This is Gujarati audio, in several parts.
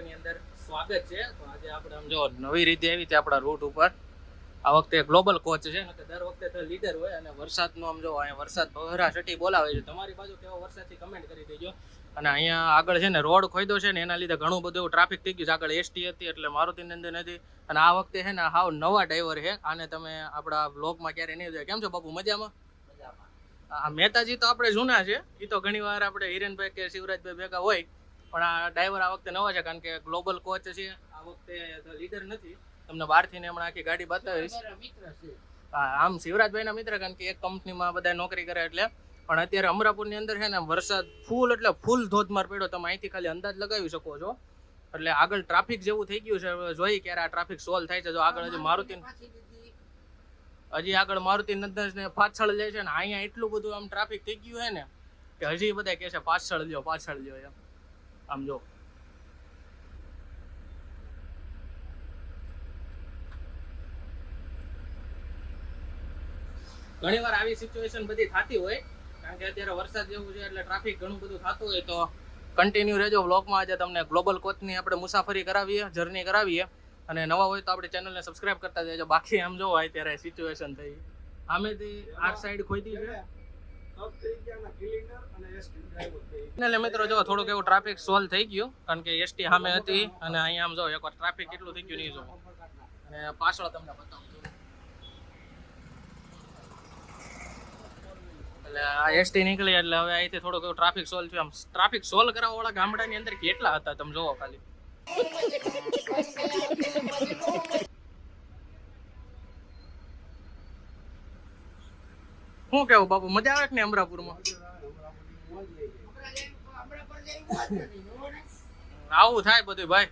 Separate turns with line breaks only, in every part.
બ્લોગની અંદર સ્વાગત છે. તો આજે આપણે આમ જો નવી રીતે આવી છે આપણા રૂટ ઉપર. આ વખતે ગ્લોબલ કોચ છે ને, દર વખતે તો લીડર હોય અને વરસાદનો આમ જો અહીંયા વરસાદ ભરાસટી બોલાવે છે. તમારી બાજુ કેવો વરસાદ છે કમેન્ટ કરી દેજો. અને અહીંયા આગળ છે ને રોડ ખોદ્યો છે ને, એના લીધે ઘણું બધું ટ્રાફિક થઈ ગયું છે. આગળ એસટી હતી એટલે મારુતિ નંદન હતી. અને આ વખતે છે ને હાવ નવા ડ્રાઈવર છે. આને તમે આપણા બ્લોગમાં ક્યારે નહીં જોયા. કેમ છો બાપુ, મજામાં? આ મહેતાજી તો આપણે જૂના છે, એ તો ઘણી વાર આપણે હિરેનભાઈ કે શિવરાજભાઈ ભેગા હોય, પણ આ ડ્રાઈવર આ વખતે નવા છે કારણ કે ગ્લોબલ કોચ છે. આ વખતે લીડર નથી. તમને બહારથી ને હમણાં આખી ગાડી બતાવીશ. હા, આમ શિવરાજભાઈના મિત્ર, કારણ કે એક કંપનીમાં બધા નોકરી કરે એટલે. પણ અત્યારે અમરાપુરની અંદર છે ને વરસાદ ફૂલ એટલે ફૂલ ધોધમાર પડ્યો. તમે અહીંથી ખાલી અંદાજ લગાવી શકો છો. એટલે આગળ ટ્રાફિક જેવું થઈ ગયું છે. જોઈએ ક્યારે આ ટ્રાફિક સોલ્વ થાય છે. જો આગળ હજી મારુતિ નંદન ને પાછળ જાય છે ને, અહીંયા એટલું બધું આમ ટ્રાફિક થઈ ગયું છે ને કે હજી બધા કહે છે પાછળ લ્યો એમ. આમ જો ઘણી વાર આવી સિચ્યુએશન બધી થતી હોય, કારણ કે અત્યારે વરસાદ જેવું છે એટલે ટ્રાફિક ઘણું બધું થતું હોય. તો કન્ટિન્યુ રહેજો વ્લોગમાં. આજે તમને ગ્લોબલ કોચની આપણે મુસાફરી કરાવીએ, જર્ની કરાવીએ. અને નવા હોય તો આપણી ચેનલને સબસ્ક્રાઇબ કરતા જજો. બાકી આમ જો અત્યારે સિચ્યુએશન થઈ આમેથી આ સાઈડ ખોઈતી છે એટલે મિત્રો જો થોડુંક એવું ટ્રાફિક સોલ્વ થઈ ગયું, કારણ કે એસટી સામે હતી. અને અહીંયા આમ જો એકવાર ટ્રાફિક કેટલું થઈ ગયું નહીં જો. અને પાછળ તમને બતાવું છું. એટલે આ એસટી નીકળી એટલે હવે અહીંથી થોડુંક એવું ટ્રાફિક સોલ્વ થયું. આમ ટ્રાફિક સોલ્વ કરવા વાળા ગામડાની અંદર કેટલા હતા તમે જોવો ખાલી. શું કેવું બાપુ, મજા આવે કે ને અમરાપુરમાં? આવું થાય બધું ભાઈ.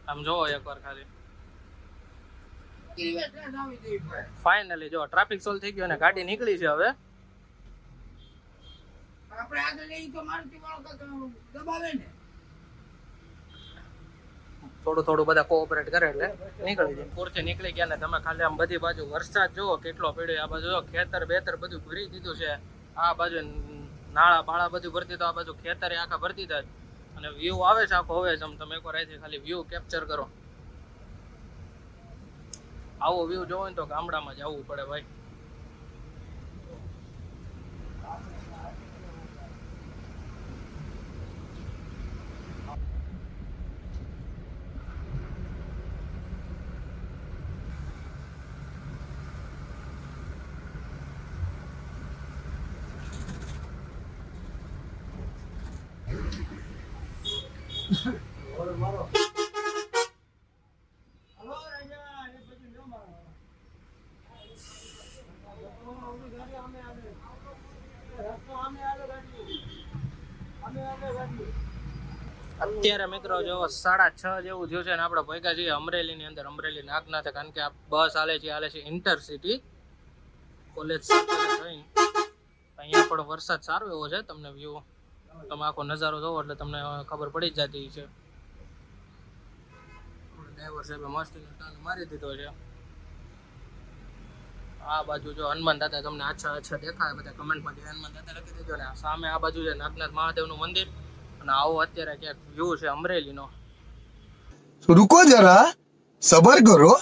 આમ જોવો એકવાર ખાલી. ફાઇનલી જો ટ્રાફિક સોલ્વ થઈ ગયો અને ગાડી નીકળી છે હવે. થોડું બધા કોઓપરેટ કરે એટલે નીકળી જાય. પૂરથી નીકળી ગયા ને તમે ખાલી આમ બધી બાજુ વરસાદ જુઓ કેટલો પડ્યો. આ બાજુ ખેતર બેતર બધું ભરી દીધું છે. આ બાજુ નાળા બાળા બધું ભરતી, તો આ બાજુ ખેતરે આખા ભરતી થાય. અને વ્યૂ આવે છે આખો. હવે તમે એકવાર અહીંથી ખાલી વ્યૂ કેપ્ચર કરો. આવો વ્યૂ જોવો ને તો ગામડામાં જ આવવું પડે ભાઈ. અત્યારે મિત્રો જો 6:30 જેવું થયું છે ને આપણે ભેગા છીએ અમરેલીની અંદર. અમરેલી નાગનાથ, કારણ કે આ બસ હાલે છે ઇન્ટરસિટી કોલેજ થઈને. અહીંયા પણ વરસાદ સારો એવો છે. તમને વ્યૂ, તમે આખો નજારો જોવો એટલે તમને ખબર પડી જ જતી છે. ડ્રાઈવર સાહેબે મસ્ત ટર્ન મારી દીધો છે. આ બાજુ જો હનુમાન દાદા તમને આછા દેખાય, બધા કમેન્ટમાં હનુમાન દાદા લખી દેજો. ને સામે આ બાજુ છે નાગનાથ મહાદેવનું મંદિર. અને આવો અત્યારે ક્યાંક વ્યૂ છે અમરેલીનો.
રૂકો જરા, સબર કરો.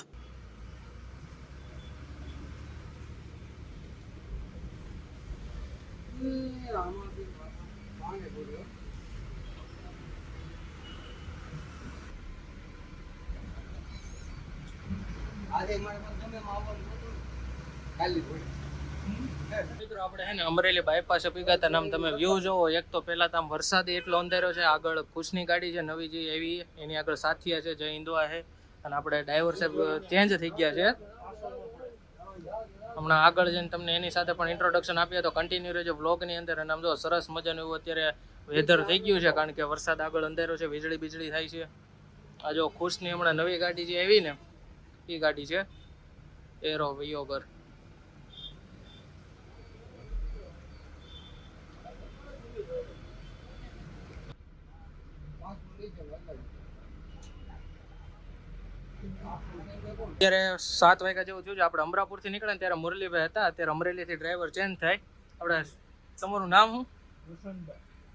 મિત્રો આપણે છે ને અમરેલી બાયપાસ પીગા હતા. નામ તમે વ્યૂ જોવો. એક તો પેલા તો આમ વરસાદી એટલો અંધેરો છે. આગળ ખુશની ગાડી છે નવી જે એવી, એની આગળ સાથિયા છે, જય હિન્દુઆ છે. અને આપણે ડ્રાઈવર સાહેબ ચેન્જ થઈ ગયા છે હમણાં. આગળ જઈને તમને એની સાથે પણ ઇન્ટ્રોડક્શન આપીએ તો કન્ટિન્યુ રહેજો બ્લોગની અંદર. અને આમ જો સરસ મજાનું એવું અત્યારે વેધર થઈ ગયું છે, કારણ કે વરસાદ આગળ અંધેરો છે, વીજળી થાય છે. આ જો ખુશની હમણાં નવી ગાડી જે આવી ને એ ગાડી છે એરો વિયોગર. અત્યારે 7 વાગ્યા જેવું થયું છે. આપણે અમરાપુરથી નીકળ્યા ત્યારે મુરલીભાઈ હતા. અત્યારે અમરેલીથી ડ્રાઈવર ચેન્જ થાય. આપણે તમારું નામ શું?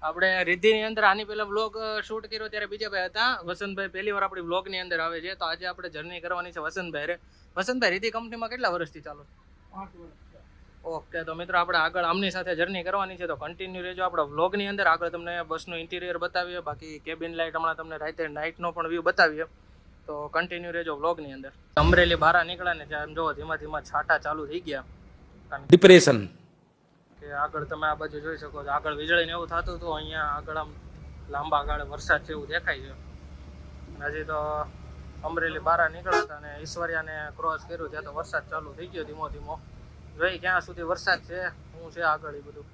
આપણે રિદ્ધિની અંદર આની પહેલા વ્લોગ શૂટ કર્યો ત્યારે બીજા ભાઈ હતા વસંતભાઈ, પહેલી વાર આપણી વ્લોગની અંદર આવે છે. તો આજે આપણે જર્ની કરવાની છે વસંતભાઈ રે. વસંતભાઈ, રિદ્ધિ કંપનીમાં કેટલા વર્ષથી ચાલો?
5 વર્ષ.
ઓકે, તો મિત્રો આપણે આગળ આમની સાથે જર્ની કરવાની છે, તો કન્ટિન્યુ રહેજો આપણા વ્લોગની અંદર. આગળ તમને બસનું ઇન્ટિરિયર બતાવીએ, બાકી કેબિન લાઇટ હમણાં તમને રાતે નાઇટનો પણ વ્યૂ બતાવીએ, તો કન્ટિન્યુ રહેજો વ્લોગની અંદર. અમરેલી બહાર નીકળ્યા ને ત્યાં જો ધીમા ધીમા છાંટા ચાલુ થઈ ગયા.
ડિપ્રેશન
કે આગળ તમે આ બાજુ જોઈ શકો છો, આગળ વીજળીને એવું થતું હતું, અહીંયા આગળ આમ લાંબા ગાળે વરસાદ જેવું દેખાય છે. હજી તો અમરેલી બહાર નીકળ્યા હતા અને ઈશ્વરિયાને ક્રોસ કર્યું ત્યાં તો વરસાદ ચાલુ થઈ ગયો ધીમો ધીમો. જોઈ ક્યાં સુધી વરસાદ છે, શું છે આગળ એ બધું.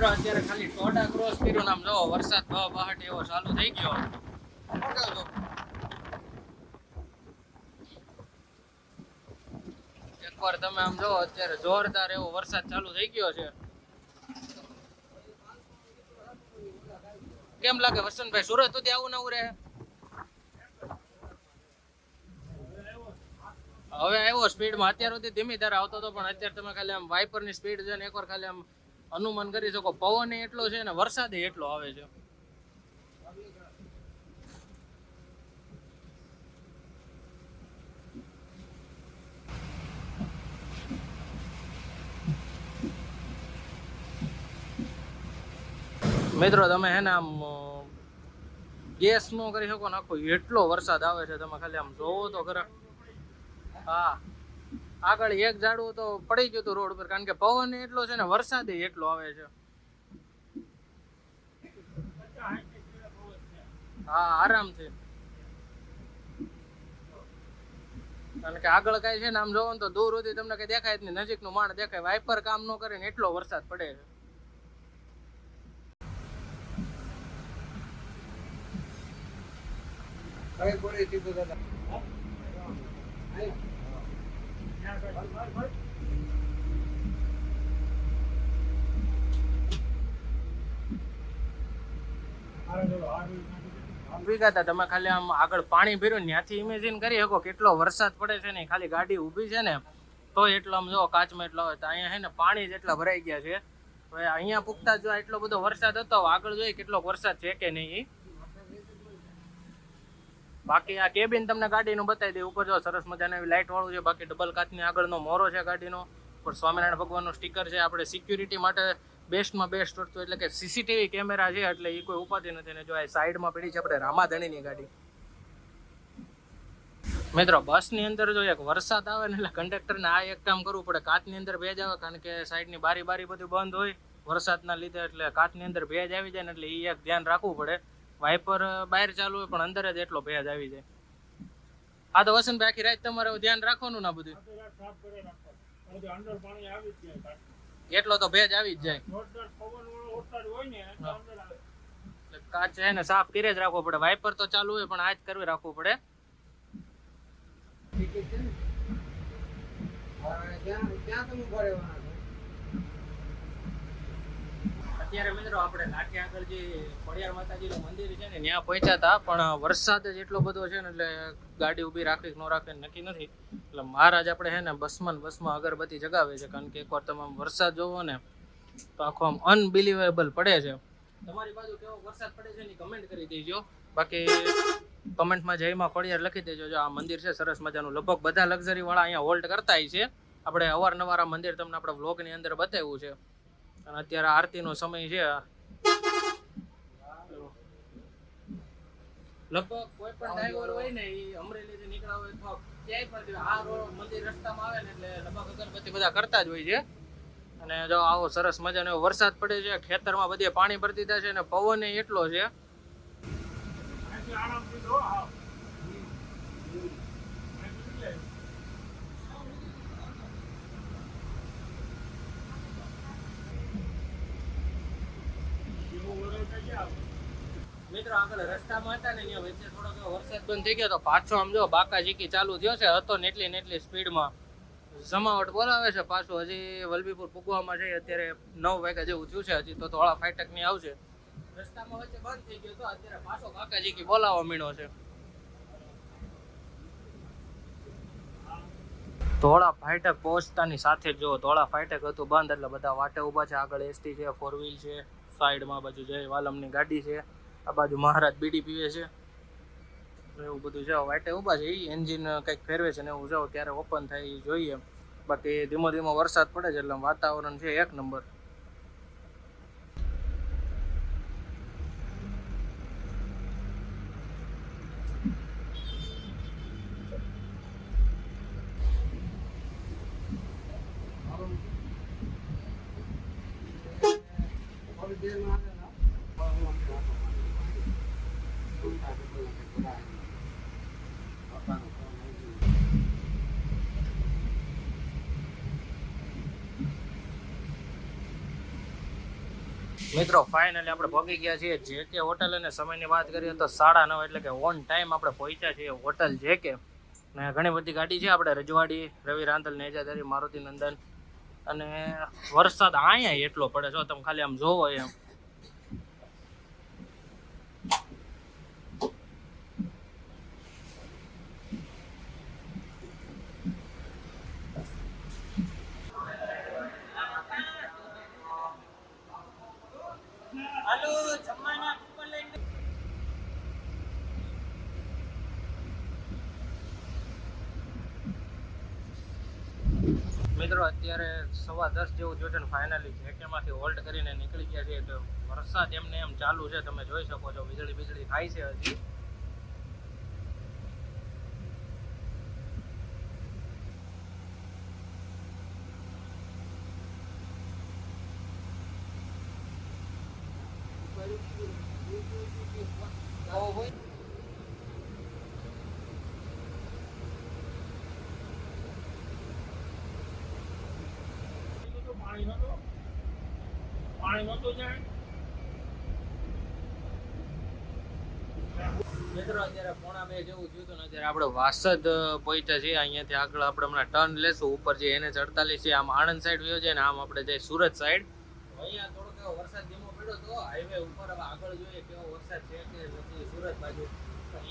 અત્યારે ખાલી ટોટા ક્રોસ કર્યું નામ જો વરસાદ બહાટ એવો ચાલુ થઈ ગયો. એકવાર તમે આમ જો અત્યારે જોરદાર એવો વરસાદ ચાલુ થઈ ગયો છે. કેમ લાગે વસંતભાઈ, સુરત સુધી આવું નવું રહે? હવે આવ્યો સ્પીડમાં. અત્યાર સુધી ધીમી ધારે આવતો હતો, પણ અત્યારે તમે ખાલી આમ વાઇપરની સ્પીડ છે ને એકવાર ખાલી આમ અનુમાન કરી શકો. પવન એટલો છે ને વરસાદ એટલો આવે છે. મિત્રો તમે હે ને આમ ગેસ નો કરી શકો નાખો એટલો વરસાદ આવે છે. તમે ખાલી આમ જોવો તો ખરા. હા, આગળ એક ઝાડવું તો પડી ગયું હતું રોડ પર, કારણ કે પવન એટલો છે ને વરસાદ એટલો આવે છે. હા, આરામથી. કારણ કે આગળ કઈ છે ને આમ જોવો ને તો દૂર સુધી તમને કઈ દેખાય જ નહીં, નજીક નું માણ દેખાય. વાઇપર કામ ન કરે ને એટલો વરસાદ પડે છે. તમે ખાલી આમ આગળ પાણી ભર્યું ત્યાંથી ઇમેજિન કરી શકો કેટલો વરસાદ પડે છે ને. ખાલી ગાડી ઊભી છે ને તો એટલો આમ જો કાચમાં એટલો હોય. તો અહીંયા છે ને પાણી જ એટલા ભરાઈ ગયા છે. હવે અહીંયા પૂગતા જો એટલો બધો વરસાદ હતો, આગળ જોઈએ કેટલો વરસાદ છે કે નહીં. બાકી આ કેબિન તમને ગાડીનું બતાવી દે. ઉપર જો સરસ મજાનું એવી લાઇટ વાળું છે. બાકી ડબલ કાચની આગળનો મોરો છે ગાડીનો. ઉપર સ્વામિનારાયણ ભગવાનનું સ્ટીકર છે. આપણે સિક્યુરિટી માટે બેસ્ટમાં બેસ્ટ વસ્તુ એટલે કે સીસીટીવી કેમેરા છે, એટલે એ કોઈ ઉપાધિ નથી. ને જો આ સાઈડમાં પડી છે આપણે રામાધણીની ગાડી. મિત્રો બસની અંદર જો એક વરસાદ આવે ને એટલે કંડક્ટરને આ એક કામ કરવું પડે, કાચની અંદર ભેજ આવે. કારણ કે સાઈડની બારી બધું બંધ હોય વરસાદના લીધે, એટલે કાચની અંદર ભેજ આવી જાય ને એટલે એ એક ધ્યાન રાખવું પડે. વાઇપર બહાર ચાલુ હોય પણ અંદર જ એટલો ભેજ આવી જાય. આ તો વસંતભાઈ આખી રાત તમારે ધ્યાન રાખવાનું ના બધું, એટલો તો ભેજ આવી જ જાય. કાચ છે ને સાફ કરી જ રાખવો પડે. વાઇપર તો ચાલુ હોય પણ આ જ કરવી રાખવું પડે. અત્યારે મિત્રો આપણે લાઠી આગળ જે ખોડિયાર માતાજીનું મંદિર છે ને ત્યાં પહોંચ્યા હતા, પણ વરસાદ જ એટલો બધો છે ને એટલે ગાડી ઊભી રાખવી કે ન રાખવી નક્કી નથી. એટલે મહારાજ આપણે છે ને બસમાં અગરબત્તી જગાવે છે. કારણ કે એકવાર તમે વરસાદ જોવો ને તો આખો આમ અનબિલિવેબલ પડે છે. તમારી બાજુ કેવો વરસાદ પડે છે એની કમેન્ટ કરી દેજો. બાકી કમેન્ટમાં જયમાં ખોડિયાર લખી દેજો. જો આ મંદિર છે સરસ મજાનું, લગભગ બધા લક્ઝરી વાળા અહીંયા હોલ્ડ કરતા છે. આપણે અવારનવાર આ મંદિર તમને આપણા વ્લોગની અંદર બતાવ્યું છે. અને અત્યારે આરતીનો સમય છે. લગભગ કોઈ પણ ડ્રાઈવર હોય ને એ અમરેલીથી નીકળ્યા હોય તો ક્યાંય પણ આ રોડ મંદિર રસ્તામાં આવે ને એટલે લગભગ અગરબત્તી બધા કરતા જ હોય છે. અને જો આવો સરસ મજાનો એવો વરસાદ પડે છે, ખેતરમાં બધે પાણી ભરતી થાય છે અને પવન એટલો છે. મિત્રો આગળ રસ્તામાં હતા ને ત્યાં વચ્ચે થોડોક એવો વરસાદ બંધ થઈ ગયો તો પાછો આમ જો બાકા ઝીકી ચાલુ થયો છે હતો ને એટલી સ્પીડમાં જમાવટ બોલાવે છે પાછું હજી વલભીપુર પૂગવામાં છે અત્યારે 9 વાગ્યા જેવું થયું છે હજી તો ધોળા ફાટક ની આવશે રસ્તામાં વચ્ચે બંધ થઈ ગયો તો અત્યારે પાછો બાકા ઝીકી બોલાવવા મીણો છે ધોળા ફાટક પહોંચતાની સાથે જ જો ધોળા ફાટક હતું બંધ એટલે બધા વાટે ઊભા છે આગળ એસટી છે 4 વ્હીલ છે સાઈડમાં બાજુ જય વાલમની ગાડી છે આ બાજુ મહારાજ બીડી પીવે છે એવું બધું છે વાટે ઊભા છે એ એન્જિન કંઈક ફેરવે છે ને એવું જો ક્યારે ઓપન થાય એ જોઈએ બાકી ધીમો ધીમો વરસાદ પડે છે એટલે વાતાવરણ છે એક નંબર મિત્રો ફાઇનલી આપણે પહોંચી ગયા છીએ જે કે હોટલ અને સમયની વાત કરીએ તો 9:30 એટલે કે ઓન ટાઈમ આપણે પહોંચ્યા છીએ હોટલ જે કે ને ઘણી બધી ગાડી છે આપણે રજવાડી રવિ રાંધલ નેજાદારી મારુતિ નંદન અને વરસાદ અહીંયા એટલો પડે જો તમે ખાલી આમ જોવો એમ મિત્રો અત્યારે 10:15 જેવું થયું છે ને ફાઇનલી જેકેમાંથી હોલ્ડ કરીને નીકળી ગયા છીએ તો વરસાદ એમને એમ ચાલુ છે તમે જોઈ શકો છો વીજળી થાય છે હજી મિત્રો અત્યારે 1:30 જેવું થયું હતું ને અત્યારે આપણે વાસદ પહોંચ્યા છીએ અહીંયાથી આગળ આપણે હમણાં ટર્ન લેશું ઉપર જે NH48 છે આમ આણંદ સાઈડ વયો છે ને આમ આપણે જઈએ સુરત સાઈડ અહીંયા થોડોક એવો વરસાદ ધીમો પડ્યો તો હાઈવે ઉપર હવે આગળ જોઈએ કેવો વરસાદ છે કે નથી સુરત બાજુ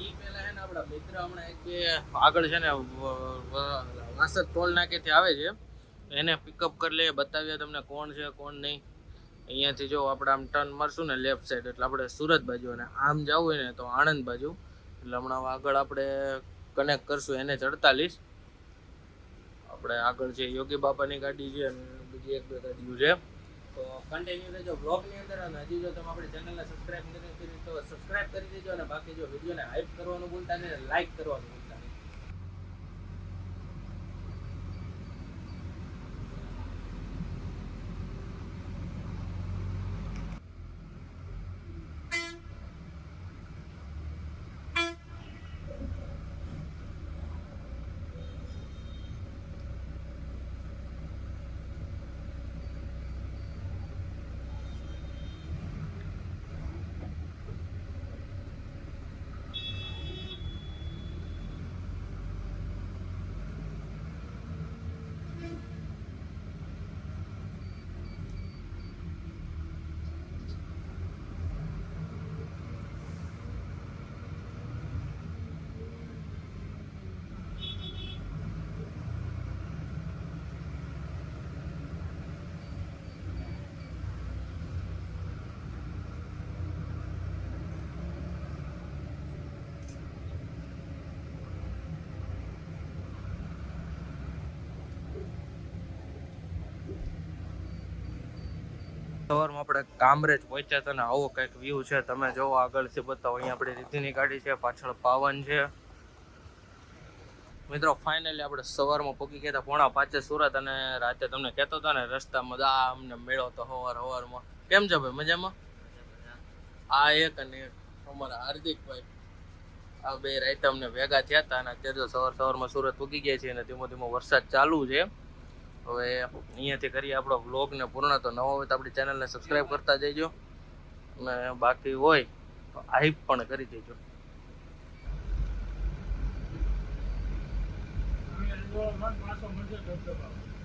એ પહેલા છે ને આપણા મિત્ર હમણાં એક બે આગળ છે ને વાસદ ટોલ નાકેથી આવે છે એને પિકઅપ કરી લઈએ બતાવીએ તમને કોણ છે કોણ નહીં અહીંયાથી જો આપણે આમ ટર્ન મારશું ને લેફ્ટ સાઈડ એટલે આપણે સુરત બાજુ અને આમ જવું હોય ને તો આણંદ બાજુ એટલે હમણાં આગળ આપણે કનેક્ટ કરશું NH48 આપણે આગળ છે યોગી બાપાની ગાડી છે અને બીજી એક બે ગાડીઓ છે તો કન્ટિન્યુ રહેજો બ્લોગની અંદર અને હજી જો તમે આપણી ચેનલને સબસ્ક્રાઇબ નથી કરી તો સબસ્ક્રાઇબ કરી દેજો અને બાકી જો વિડીયોને હાઈપ કરવાનું ભૂલતા નહીં લાઈક કરવાનું ભૂલતા નહીં સવારમાં આપણે કામરેજ પહોંચ્યા હતા ને આવો કંઈક વ્યૂ છે તમે જોવો આગળથી બતાવો અહીંયા આપણી રીતિની ગાડી છે પાછળ પાવન છે મિત્રો ફાઇનલી આપણે સવારમાં પહોંચી ગયા હતા 4:30 સુરત અને રાતે તમને કહેતો હતો ને રસ્તામાં આ અમને મેળો તો સવારમાં કેમ છે ભાઈ મજામાં આ એક અને એક અમારા હાર્દિકભાઈ આ બે રાતે અમને ભેગા થયા હતા અને અત્યારે તો સવારમાં સુરત પહોંચી ગયા છીએ અને ધીમો ધીમો વરસાદ ચાલુ છે હવે અહીંયાથી કરીએ આપણો વ્લોગને પૂર્ણ તો નવો હોય તો આપણી ચેનલને સબસ્ક્રાઈબ કરતા જઈજો અને બાકી હોય તો તો હાઈપ પણ કરી દેજો.
પાછો મળશે ધબધબા.